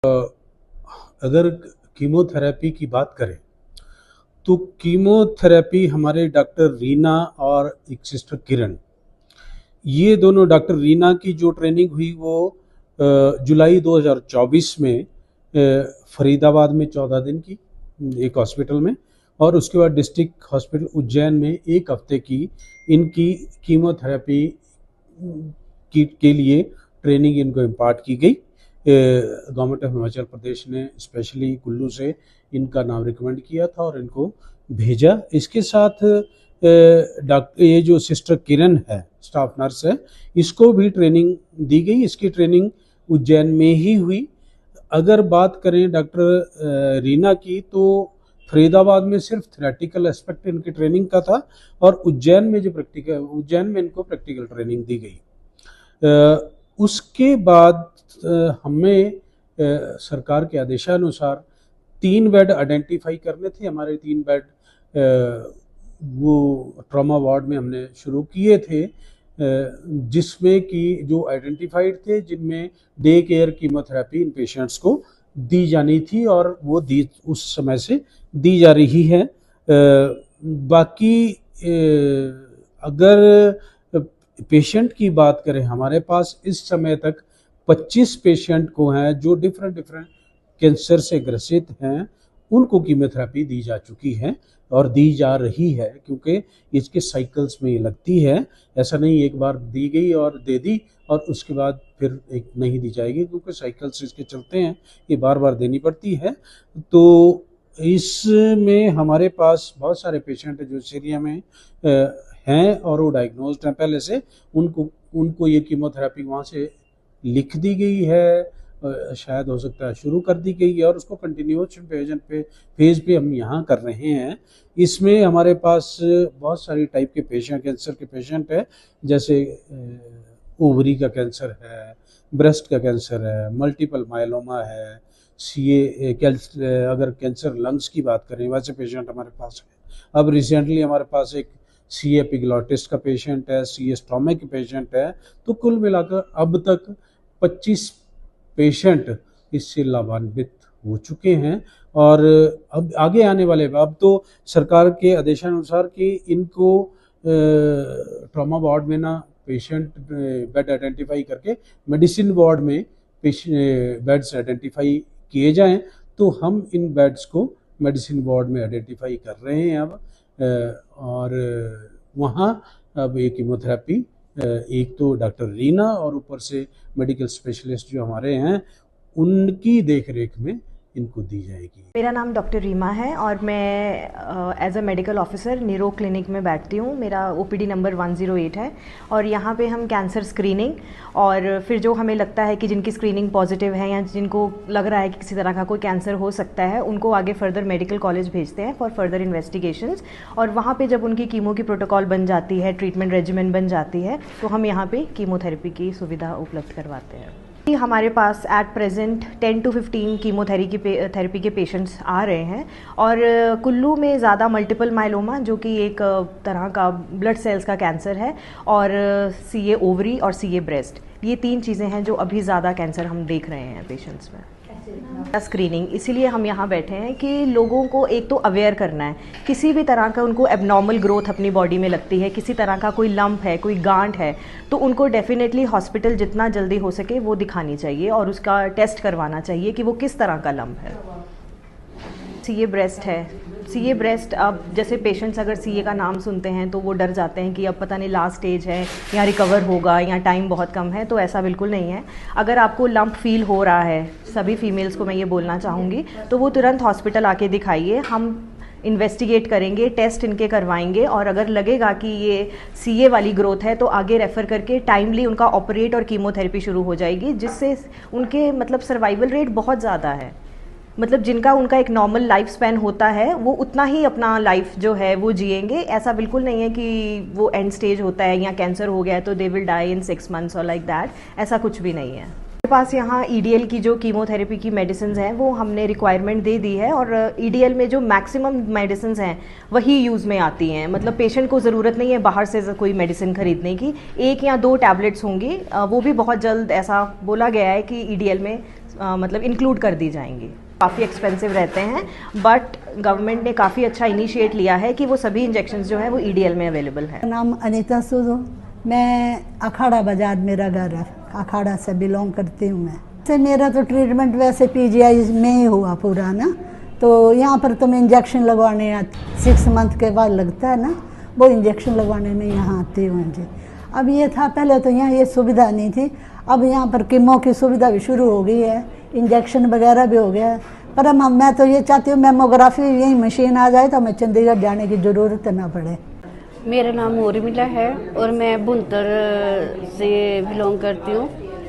अगर कीमोथेरेपी की बात करें तो कीमोथेरेपी हमारे डॉक्टर रीना और एक सिस्टर किरण, ये दोनों, डॉक्टर रीना की जो ट्रेनिंग हुई वो जुलाई 2024 में फरीदाबाद में 14 दिन की एक हॉस्पिटल में, और उसके बाद डिस्ट्रिक्ट हॉस्पिटल उज्जैन में एक हफ्ते की इनकी कीमोथेरेपी के लिए ट्रेनिंग इनको इम्पार्ट की गई। गवर्नमेंट ऑफ हिमाचल प्रदेश ने स्पेशली कुल्लू से इनका नाम रिकमेंड किया था और इनको भेजा। इसके साथ डॉक्टर, ये जो सिस्टर किरण है, स्टाफ नर्स है, इसको भी ट्रेनिंग दी गई। इसकी ट्रेनिंग उज्जैन में ही हुई। अगर बात करें डॉक्टर रीना की, तो फरीदाबाद में सिर्फ थ्योरेटिकल एस्पेक्ट इनकी ट्रेनिंग का था और उज्जैन में इनको प्रैक्टिकल ट्रेनिंग दी गई। उसके बाद हमें सरकार के आदेशानुसार 3 बेड आइडेंटिफाई करने थे। हमारे 3 बेड वो ट्रॉमा वार्ड में हमने शुरू किए थे, जिसमें कि जो आइडेंटिफाइड थे, जिनमें डे केयर कीमोथेरेपी इन पेशेंट्स को दी जानी थी और वो उस समय से दी जा रही है। बाकी अगर पेशेंट की बात करें, हमारे पास इस समय तक 25 पेशेंट को हैं जो डिफरेंट कैंसर से ग्रसित हैं, उनको कीमोथेरेपी दी जा चुकी है और दी जा रही है, क्योंकि इसके साइकिल्स में ये लगती है। ऐसा नहीं एक बार दी गई और दे दी और उसके बाद फिर एक नहीं दी जाएगी, क्योंकि साइकिल्स इसके चलते हैं, ये बार बार देनी पड़ती है। तो इसमें हमारे पास बहुत सारे पेशेंट जो इस एरिया में हैं और वो डायग्नोज्ड हैं पहले से, उनको ये कीमोथेरेपी वहाँ से लिख दी गई है, शायद हो सकता है शुरू कर दी गई है, और उसको कंटिन्यूएशन फेज पे हम यहाँ कर रहे हैं। इसमें हमारे पास बहुत सारी टाइप के पेशेंट, कैंसर के पेशेंट है, जैसे ओवरी का कैंसर है, ब्रेस्ट का कैंसर है, मल्टीपल मायलोमा है, अगर कैंसर लंग्स की बात करें, वैसे पेशेंट हमारे पास है। अब रिसेंटली हमारे पास एक सीए एपिग्लॉटिस का पेशेंट है, सीए स्टोमक पेशेंट है। तो कुल मिलाकर अब तक 25 पेशेंट इससे लाभान्वित हो चुके हैं और अब आगे आने वाले, अब तो सरकार के आदेशानुसार कि इनको ट्रॉमा वार्ड में ना पेशेंट बेड आइडेंटिफाई करके मेडिसिन वार्ड में बेड्स आइडेंटिफाई किए जाएं, तो हम इन बेड्स को मेडिसिन वार्ड में आइडेंटिफाई कर रहे हैं अब। और वहाँ अब ये कीमोथेरेपी एक तो डॉक्टर रीना और ऊपर से मेडिकल स्पेशलिस्ट जो हमारे हैं, उनकी देखरेख में इनको दी जाएगी। मेरा नाम डॉक्टर रीमा है और मैं as a medical officer neuro clinic में बैठती हूँ। मेरा ओपीडी नंबर 108 है और यहाँ पे हम कैंसर स्क्रीनिंग और फिर जो हमें लगता है कि जिनकी स्क्रीनिंग पॉजिटिव है या जिनको लग रहा है कि किसी तरह का कोई कैंसर हो सकता है, उनको आगे फर्दर मेडिकल कॉलेज भेजते हैं फॉर फर्दर इन्वेस्टिगेशंस। और वहाँ पे जब उनकी कीमो की प्रोटोकॉल बन जाती है, ट्रीटमेंट रेजिमेन बन जाती है, तो हम यहाँ पे कीमोथेरेपी की सुविधा उपलब्ध करवाते हैं। हमारे पास एट प्रेजेंट 10 to 15 कीमोथेरेपी के पेशेंट्स आ रहे हैं और कुल्लू में ज़्यादा मल्टीपल मायलोमा, जो कि एक तरह का ब्लड सेल्स का कैंसर है, और सीए ओवरी और सीए ब्रेस्ट, ये 3 चीज़ें हैं जो अभी ज़्यादा कैंसर हम देख रहे हैं पेशेंट्स में। स्क्रीनिंग इसीलिए हम यहाँ बैठे हैं कि लोगों को एक तो अवेयर करना है, किसी भी तरह का उनको एबनॉर्मल ग्रोथ अपनी बॉडी में लगती है, किसी तरह का कोई लंप है, कोई गांठ है, तो उनको डेफिनेटली हॉस्पिटल जितना जल्दी हो सके वो दिखानी चाहिए और उसका टेस्ट करवाना चाहिए कि वो किस तरह का लंप है। सीए ब्रेस्ट है, सीए ब्रेस्ट, अब जैसे पेशेंट्स अगर सीए का नाम सुनते हैं तो वो डर जाते हैं कि अब पता नहीं लास्ट स्टेज है या रिकवर होगा या टाइम बहुत कम है, तो ऐसा बिल्कुल नहीं है। अगर आपको लंप फील हो रहा है, सभी फीमेल्स को मैं ये बोलना चाहूँगी, तो वो तुरंत हॉस्पिटल आके दिखाइए। हम इन्वेस्टिगेट करेंगे, टेस्ट इनके करवाएंगे और अगर लगेगा कि ये सीए वाली ग्रोथ है तो आगे रेफ़र करके टाइमली उनका ऑपरेट और कीमोथेरेपी शुरू हो जाएगी, जिससे उनके मतलब सर्वाइवल रेट बहुत ज़्यादा है। मतलब जिनका उनका एक नॉर्मल लाइफ स्पैन होता है वो उतना ही अपना लाइफ जो है वो जिएंगे। ऐसा बिल्कुल नहीं है कि वो एंड स्टेज होता है या कैंसर हो गया है तो they will die in 6 months और लाइक दैट, ऐसा कुछ भी नहीं है। हमारे पास यहाँ ईडीएल की जो कीमोथेरेपी की मेडिसिन हैं वो हमने रिक्वायरमेंट दे दी है और ईडीएल में जो मैक्सिमम मेडिसिन हैं वही यूज़ में आती हैं। मतलब पेशेंट को ज़रूरत नहीं है बाहर से कोई मेडिसिन खरीदने की, 1 या 2 टैबलेट्स होंगी, वो भी बहुत जल्द, ऐसा बोला गया है कि ईडीएल में मतलब इंक्लूड कर दी जाएंगी। काफ़ी एक्सपेंसिव रहते हैं, बट गवर्नमेंट ने काफ़ी अच्छा इनिशिएट लिया है कि वो सभी इंजेक्शंस जो हैं वो ईडीएल में अवेलेबल है। मेरा नाम अनीता सूद, मैं अखाड़ा बाजार मेरा घर है, अखाड़ा से बिलोंग करती हूँ मैं। से मेरा तो ट्रीटमेंट वैसे पीजीआई में ही हुआ पूरा ना, तो यहाँ पर तो मैं इंजेक्शन लगवाने आती, 6 मंथ के बाद लगता है ना, वो इंजेक्शन लगवाने में यहाँ आती हूँ जी। अब ये था, पहले तो यहाँ ये सुविधा नहीं थी, अब यहाँ पर कीमो की सुविधा भी शुरू हो गई है, इंजेक्शन वगैरह भी हो गया है। पर अब मैं तो ये चाहती हूँ मेमोग्राफी यही मशीन आ जाए तो हमें चंडीगढ़ जाने की ज़रूरत ना पड़े। मेरा नाम उर्मिला है और मैं बुनतर से बिलोंग करती हूँ।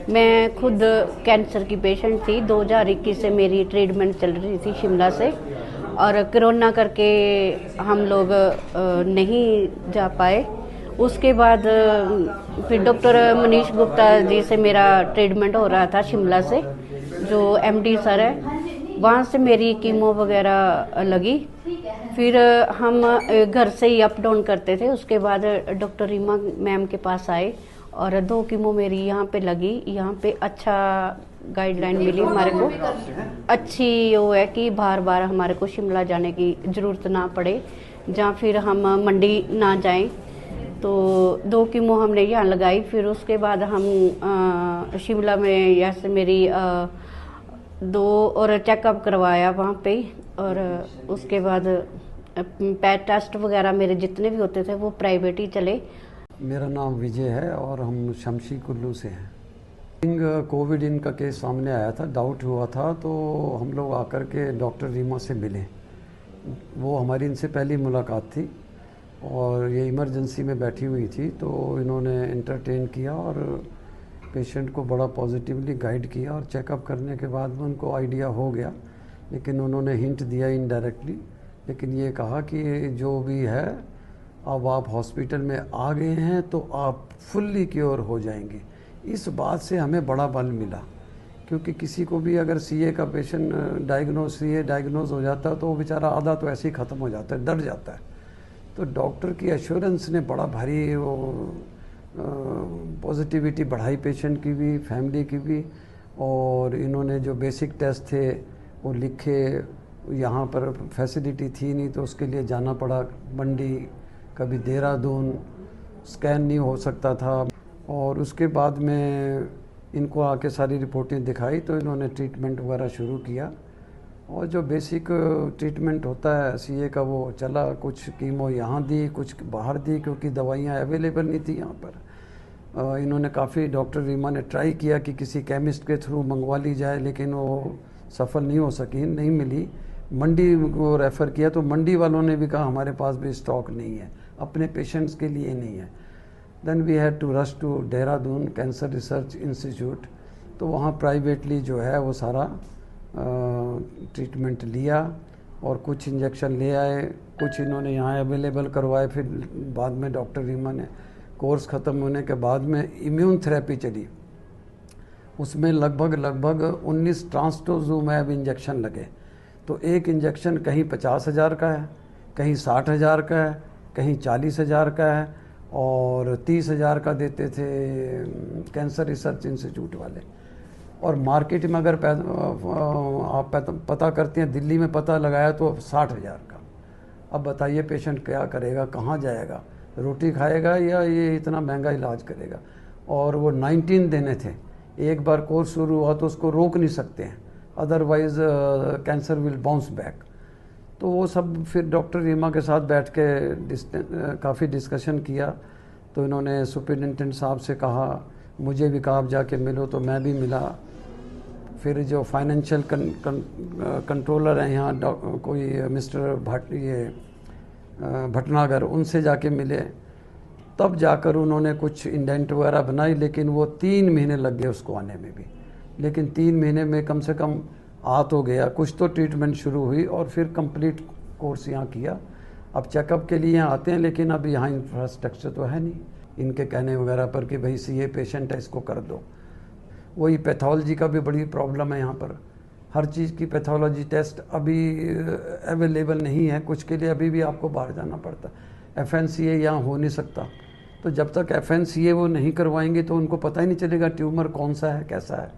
मैं खुद कैंसर की पेशेंट थी। 2021 से मेरी ट्रीटमेंट चल रही थी शिमला से, और कोरोना करके हम लोग नहीं जा पाए। उसके बाद फिर डॉक्टर मनीष गुप्ता जी से मेरा ट्रीटमेंट हो रहा था शिमला से, जो एमडी सर है, वहाँ से मेरी कीमो वगैरह लगी। फिर हम घर से ही अप डाउन करते थे। उसके बाद डॉक्टर रीमा मैम के पास आए और 2 कीमो मेरी यहाँ पे लगी। यहाँ पे अच्छा गाइडलाइन मिली हमारे को, अच्छी वो है कि बार बार हमारे को शिमला जाने की ज़रूरत ना पड़े, जहाँ फिर हम मंडी ना जाएं। तो 2 कीमो हमने यहाँ लगाई। फिर उसके बाद हम शिमला में जैसे मेरी 2 और चेकअप करवाया वहाँ पे, और उसके बाद पैट टेस्ट वगैरह मेरे जितने भी होते थे वो प्राइवेट ही चले। मेरा नाम विजय है और हम शमशी कुल्लू से हैं। कोविड इनका केस सामने आया था, डाउट हुआ था, तो हम लोग आकर के डॉक्टर रीमा से मिले। वो हमारी इनसे पहली मुलाकात थी और ये इमरजेंसी में बैठी हुई थी, तो इन्होंने एंटरटेन किया और पेशेंट को बड़ा पॉजिटिवली गाइड किया। और चेकअप करने के बाद में उनको आइडिया हो गया, लेकिन उन्होंने हिंट दिया इनडायरेक्टली, लेकिन ये कहा कि जो भी है अब आप हॉस्पिटल में आ गए हैं तो आप फुल्ली क्योर हो जाएंगे। इस बात से हमें बड़ा बल मिला, क्योंकि किसी को भी अगर सीए का पेशेंट डायग्नोज हो जाता है तो वो बेचारा आधा तो ऐसे ही ख़त्म हो जाता है, डर जाता है। तो डॉक्टर की एश्योरेंस ने बड़ा भारी वो पॉजिटिविटी बढ़ाई पेशेंट की भी, फैमिली की भी। और इन्होंने जो बेसिक टेस्ट थे वो लिखे। यहाँ पर फैसिलिटी थी नहीं तो उसके लिए जाना पड़ा मंडी, कभी देहरादून, स्कैन नहीं हो सकता था। और उसके बाद में इनको आके सारी रिपोर्टें दिखाई तो इन्होंने ट्रीटमेंट वगैरह शुरू किया। और जो बेसिक ट्रीटमेंट होता है सीए का वो चला। कुछ कीमो यहाँ दी, कुछ बाहर दी, क्योंकि दवाइयाँ अवेलेबल नहीं थी यहाँ पर। इन्होंने काफ़ी, डॉक्टर रीमा ने ट्राई किया कि किसी केमिस्ट के थ्रू मंगवा ली जाए, लेकिन वो सफल नहीं हो सकी, नहीं मिली। मंडी को रेफ़र किया तो मंडी वालों ने भी कहा हमारे पास भी स्टॉक नहीं है, अपने पेशेंट्स के लिए नहीं है। Then we had to rush to Dehradun cancer research institute. तो वहाँ प्राइवेटली जो है वो सारा ट्रीटमेंट लिया और कुछ इंजेक्शन ले आए, कुछ इन्होंने यहाँ अवेलेबल करवाए। फिर बाद में डॉक्टर रीमा ने कोर्स ख़त्म होने के बाद में इम्यून थेरेपी चली, उसमें लगभग 19 ट्रांसटोजुमैब इंजेक्शन लगे। तो एक इंजेक्शन कहीं 50,000 का है, कहीं 60,000 का है, कहीं 40,000 का है, और 30,000 का देते थे कैंसर रिसर्च इंस्टीट्यूट वाले। और मार्केट में अगर आप पता करते हैं, दिल्ली में पता लगाया तो 60,000 का। अब बताइए पेशेंट क्या करेगा, कहाँ जाएगा, रोटी खाएगा या ये इतना महंगा इलाज करेगा। और वो 19 देने थे। एक बार कोर्स शुरू हुआ तो उसको रोक नहीं सकते हैं, otherwise cancer will bounce back. तो वो सब फिर डॉक्टर रीमा के साथ बैठ के काफ़ी डिस्कशन किया। तो इन्होंने सुपरिटेंडेंट साहब से कहा, मुझे भी कहा आप जाके मिलो, तो मैं भी मिला। फिर जो फाइनेंशियल कंट्रोलर हैं यहाँ कोई मिस्टर भटनागर, उनसे जाके मिले। तब जाकर उन्होंने कुछ इंडेंट वगैरह बनाई, लेकिन वो 3 महीने लग गए उसको आने में भी। लेकिन 3 महीने में कम से कम आ तो गया, कुछ तो ट्रीटमेंट शुरू हुई और फिर कंप्लीट कोर्स यहाँ किया। अब चेकअप के लिए यहाँ आते हैं, लेकिन अब यहाँ इंफ्रास्ट्रक्चर तो है नहीं इनके कहने वगैरह पर कि भाई सीए पेशेंट है इसको कर दो। वही पैथोलॉजी का भी बड़ी प्रॉब्लम है यहाँ पर, हर चीज़ की पैथोलॉजी टेस्ट अभी अवेलेबल नहीं है। कुछ के लिए अभी भी आपको बाहर जाना पड़ता। एफएनसीए यहाँ हो नहीं सकता, तो जब तक एफएनसीए वो नहीं करवाएंगे तो उनको पता ही नहीं चलेगा ट्यूमर कौन सा है, कैसा है।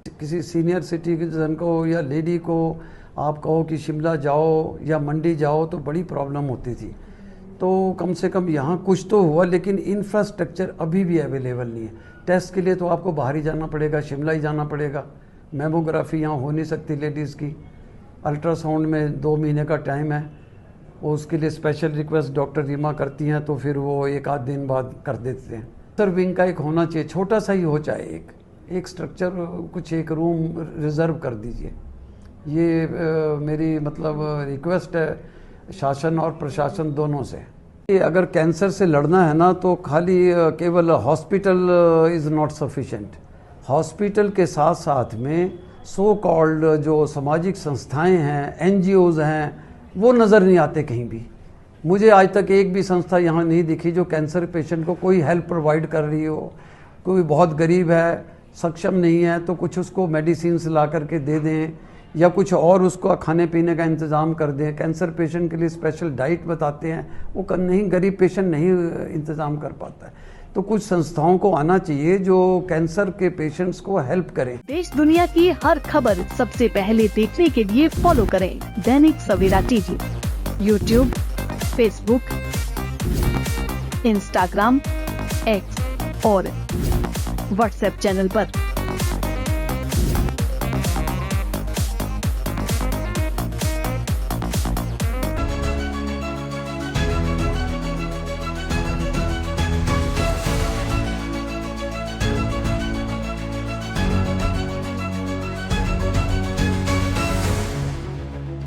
किसी सीनियर सिटीजन को या लेडी को आप कहो कि शिमला जाओ या मंडी जाओ तो बड़ी प्रॉब्लम होती थी। तो कम से कम यहाँ कुछ तो हुआ, लेकिन इंफ्रास्ट्रक्चर अभी भी अवेलेबल नहीं है। टेस्ट के लिए तो आपको बाहर ही जाना पड़ेगा, शिमला ही जाना पड़ेगा। मेमोग्राफी यहाँ हो नहीं सकती लेडीज़ की। अल्ट्रासाउंड में 2 महीने का टाइम है, उसके लिए स्पेशल रिक्वेस्ट डॉक्टर रीमा करती हैं तो फिर वो 1 आध दिन बाद कर देते हैं। सर विंग का एक होना चाहिए, छोटा सा ही हो, चाहे एक स्ट्रक्चर, कुछ एक रूम रिज़र्व कर दीजिए। ये मेरी मतलब रिक्वेस्ट है शासन और प्रशासन दोनों से। अगर कैंसर से लड़ना है ना तो खाली केवल hospital is not sufficient. Hospital के साथ साथ में सो कॉल्ड जो सामाजिक संस्थाएं हैं, NGOs हैं, वो नज़र नहीं आते कहीं भी। मुझे आज तक एक भी संस्था यहाँ नहीं दिखी जो कैंसर पेशेंट को कोई हेल्प प्रोवाइड कर रही हो। कोई बहुत गरीब है, सक्षम नहीं है, तो कुछ उसको मेडिसिन ला करके दे दें या कुछ और उसको खाने पीने का इंतज़ाम कर दें। कैंसर पेशेंट के लिए स्पेशल डाइट बताते हैं, वो नहीं, गरीब पेशेंट नहीं इंतज़ाम कर पाता है। तो कुछ संस्थाओं को आना चाहिए जो कैंसर के पेशेंट्स को हेल्प करें। देश दुनिया की हर खबर सबसे पहले देखने के लिए फॉलो करें Dainik Savera TV, YouTube, Facebook, Instagram, X और व्हाट्सएप चैनल पर।